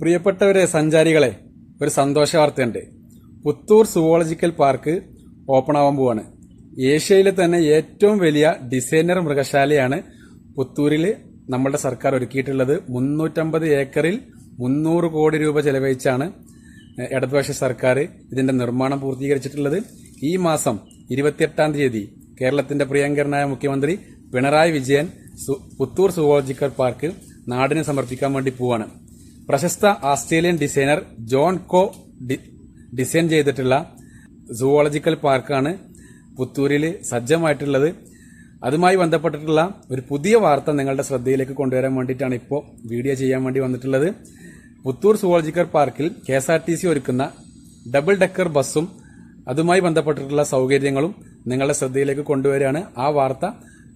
പ്രിയപ്പെട്ടവരെ സഞ്ചാരികളെ, ഒരു സന്തോഷ വാർത്തയുണ്ട്. പുത്തൂർ സുവോളജിക്കൽ പാർക്ക് ഓപ്പൺ ആവാൻ പോവാണ്. ഏഷ്യയിലെ തന്നെ ഏറ്റവും വലിയ ഡിസൈനർ മൃഗശാലയാണ് പുത്തൂരിൽ നമ്മളുടെ സർക്കാർ ഒരുക്കിയിട്ടുള്ളത്. 350 ഏക്കറിൽ 300 കോടി രൂപ ചെലവഴിച്ചാണ് ഇടതുപക്ഷ സർക്കാർ ഇതിന്റെ നിർമ്മാണം പൂർത്തീകരിച്ചിട്ടുള്ളത്. ഈ മാസം 28-ാം തീയതി കേരളത്തിന്റെ പ്രിയങ്കരനായ മുഖ്യമന്ത്രി പിണറായി വിജയൻ പുത്തൂർ സുവോളജിക്കൽ പാർക്ക് നാടിന് സമർപ്പിക്കാൻ വേണ്ടി പോവാണ്. പ്രശസ്ത ഓസ്ട്രേലിയൻ ഡിസൈനർ ജോൺ കോ ഡിസൈൻ ചെയ്തിട്ടുള്ള സുവോളജിക്കൽ പാർക്കാണ് പുത്തൂരിൽ സജ്ജമായിട്ടുള്ളത്. അതുമായി ബന്ധപ്പെട്ടിട്ടുള്ള ഒരു പുതിയ വാർത്ത നിങ്ങളുടെ ശ്രദ്ധയിലേക്ക് കൊണ്ടുവരാൻ വേണ്ടിയിട്ടാണ് ഇപ്പോൾ വീഡിയോ ചെയ്യാൻ വേണ്ടി വന്നിട്ടുള്ളത്. പുത്തൂർ സുവോളജിക്കൽ പാർക്കിൽ KSRTC ഒരുക്കുന്ന ഡബിൾ ഡെക്കർ ബസ്സും അതുമായി ബന്ധപ്പെട്ടിട്ടുള്ള സൗകര്യങ്ങളും നിങ്ങളുടെ ശ്രദ്ധയിലേക്ക് കൊണ്ടുവരികയാണ്. ആ വാർത്ത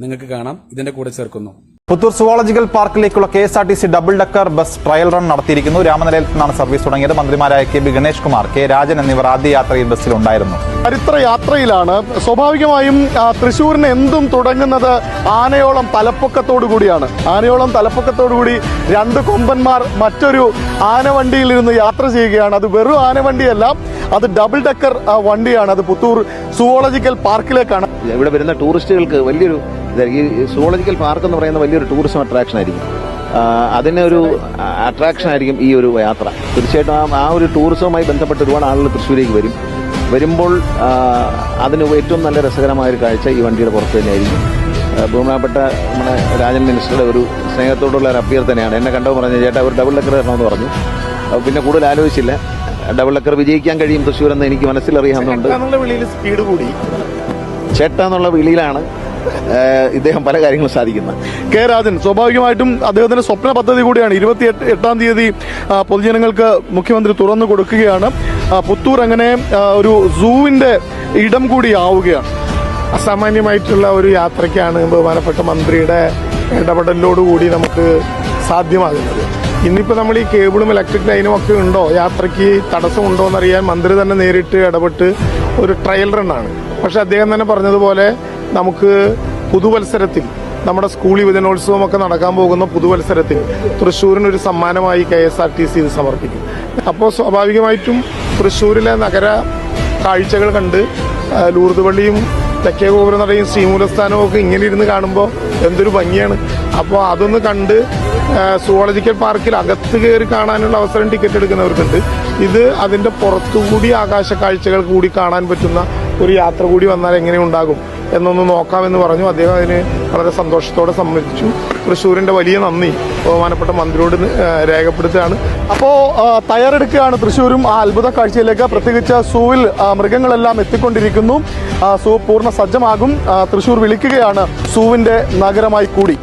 നിങ്ങൾക്ക് കാണാം, ഇതിന്റെ കൂടെ ചേർക്കുന്നു. പുത്തൂർ സുവോളജിക്കൽ പാർക്കിലേക്കുള്ള KSRTC double decker bus trial run നടത്തിയിരിക്കുന്നു. രാമനിലയത്തിൽ നിന്നാണ് സർവീസ് തുടങ്ങിയത്. മന്ത്രിമാരായ KB ഗണേഷ് കുമാർ, K രാജൻ എന്നിവർ ആദ്യ യാത്രയിൽ ബസ്സിലുണ്ടായിരുന്നു. ചരിത്ര യാത്രയിലാണ്. സ്വാഭാവികമായും തൃശ്ശൂരിന് എന്തും തുടങ്ങുന്നത് ആനയോളം തലപ്പൊക്കത്തോടു കൂടിയാണ്. ആനയോളം തലപ്പൊക്കത്തോടുകൂടി രണ്ട് കൊമ്പന്മാർ മറ്റൊരു ആനവണ്ടിയിൽ ഇരുന്ന് യാത്ര ചെയ്യുകയാണ്. അത് വെറും ആനവണ്ടിയല്ല, അത് ഡബിൾ ഡെക്കർ വണ്ടിയാണ്. അത് പുത്തൂർ സുവോളജിക്കൽ പാർക്കിലേക്കാണ്. ഇവിടെ വരുന്ന ടൂറിസ്റ്റുകൾക്ക് വലിയൊരു ഈ സുവോളജിക്കൽ പാർക്ക് എന്ന് പറയുന്ന വലിയൊരു ടൂറിസം അട്രാക്ഷൻ ആയിരിക്കും. അതിനൊരു അട്രാക്ഷൻ ആയിരിക്കും ഈ ഒരു യാത്ര. തീർച്ചയായിട്ടും ആ ഒരു ടൂറിസവുമായി ബന്ധപ്പെട്ട് ഒരുപാട് ആളുകൾ തൃശ്ശൂരേക്ക് വരുമ്പോൾ അതിന് ഏറ്റവും നല്ല രസകരമായ ഒരു കാഴ്ച ഈ വണ്ടിയുടെ പുറത്ത് തന്നെയായിരിക്കും. ബഹുമാനപ്പെട്ട നമ്മുടെ രാജൻ മിനിസ്റ്ററുടെ ഒരു സ്നേഹത്തോടുള്ള ഒരു അഭ്യർത്ഥനയാണ്. എന്നെ കണ്ടപ്പോൾ പറഞ്ഞു, ചേട്ടാ ഒരു ഡബിൾ ഡെക്കർ തരണമെന്ന് പറഞ്ഞു. പിന്നെ കൂടുതൽ ആലോചിച്ചില്ല. ഡബിൾ ഡെക്കർ വിജയിക്കാൻ കഴിയും തൃശ്ശൂരെന്ന് എനിക്ക് മനസ്സിലറിയാവുന്നുണ്ട്. സ്പീഡ് കൂടി ചേട്ട എന്നുള്ള വിളിയിലാണ് ഇദ്ദേഹം പല കാര്യങ്ങളും സാധിക്കുന്നത്. K രാജൻ സ്വാഭാവികമായിട്ടും അദ്ദേഹത്തിന്റെ സ്വപ്ന പദ്ധതി കൂടിയാണ്. 28-ാം തീയതി പൊതുജനങ്ങൾക്ക് മുഖ്യമന്ത്രി തുറന്നു കൊടുക്കുകയാണ്. പുത്തൂർ അങ്ങനെ ഒരു സൂവിന്റെ ഇടം കൂടി ആവുകയാണ്. അസാമാന്യമായിട്ടുള്ള ഒരു യാത്രയ്ക്കാണ് ബഹുമാനപ്പെട്ട മന്ത്രിയുടെ ഇടപെടലോടുകൂടി നമുക്ക് സാധ്യമാകുന്നത്. ഇന്നിപ്പോൾ നമ്മൾ ഈ കേബിളും ഇലക്ട്രിക് ലൈനും ഒക്കെ ഉണ്ടോ, യാത്രയ്ക്ക് തടസ്സമുണ്ടോ എന്നറിയാൻ മന്ത്രി തന്നെ നേരിട്ട് ഇടപെട്ട് ഒരു ട്രയൽ റണ്ണാണ്. പക്ഷെ അദ്ദേഹം തന്നെ പറഞ്ഞതുപോലെ നമുക്ക് പുതുവത്സരത്തിൽ നമ്മുടെ സ്കൂൾ യുവജനോത്സവമൊക്കെ നടക്കാൻ പോകുന്ന പുതുവത്സരത്തിൽ തൃശ്ശൂരിനൊരു സമ്മാനമായി KSRTC ഇത് സമർപ്പിക്കും. അപ്പോൾ സ്വാഭാവികമായിട്ടും തൃശ്ശൂരിലെ നഗര കാഴ്ചകൾ കണ്ട് ലൂർദ് പള്ളിയും തെക്കേ ഗോപുരനടയും ശ്രീമൂലസ്ഥാനവും ഒക്കെ ഇങ്ങനെ ഇരുന്ന് കാണുമ്പോൾ എന്തൊരു ഭംഗിയാണ്. അപ്പോൾ അതൊന്ന് കണ്ട് സുവോളജിക്കൽ പാർക്കിൽ അകത്ത് കയറി കാണാനുള്ള അവസരം ടിക്കറ്റ് എടുക്കുന്നവർക്കുണ്ട്. ഇത് അതിൻ്റെ പുറത്തുകൂടി ആകാശ കാഴ്ചകൾ കൂടി കാണാൻ പറ്റുന്ന ഒരു യാത്ര കൂടി വന്നാൽ എങ്ങനെ ഉണ്ടാകും എന്നൊന്ന് നോക്കാമെന്ന് പറഞ്ഞു. അദ്ദേഹം അതിന് വളരെ സന്തോഷത്തോടെ സമ്മതിച്ചു. തൃശ്ശൂരിന്റെ വലിയ നന്ദി ബഹുമാനപ്പെട്ട മന്ത്രിയോട് രേഖപ്പെടുത്തുകയാണ്. അപ്പോൾ തയ്യാറെടുക്കുകയാണ് തൃശ്ശൂരും ആ അത്ഭുത കാഴ്ചയിലേക്ക്. പ്രത്യേകിച്ച് സൂവിൽ മൃഗങ്ങളെല്ലാം എത്തിക്കൊണ്ടിരിക്കുന്നു. സൂ പൂർണ്ണ സജ്ജമാകും. തൃശ്ശൂർ വിളിക്കുകയാണ് സൂവിന്റെ നഗരമായി കൂടി.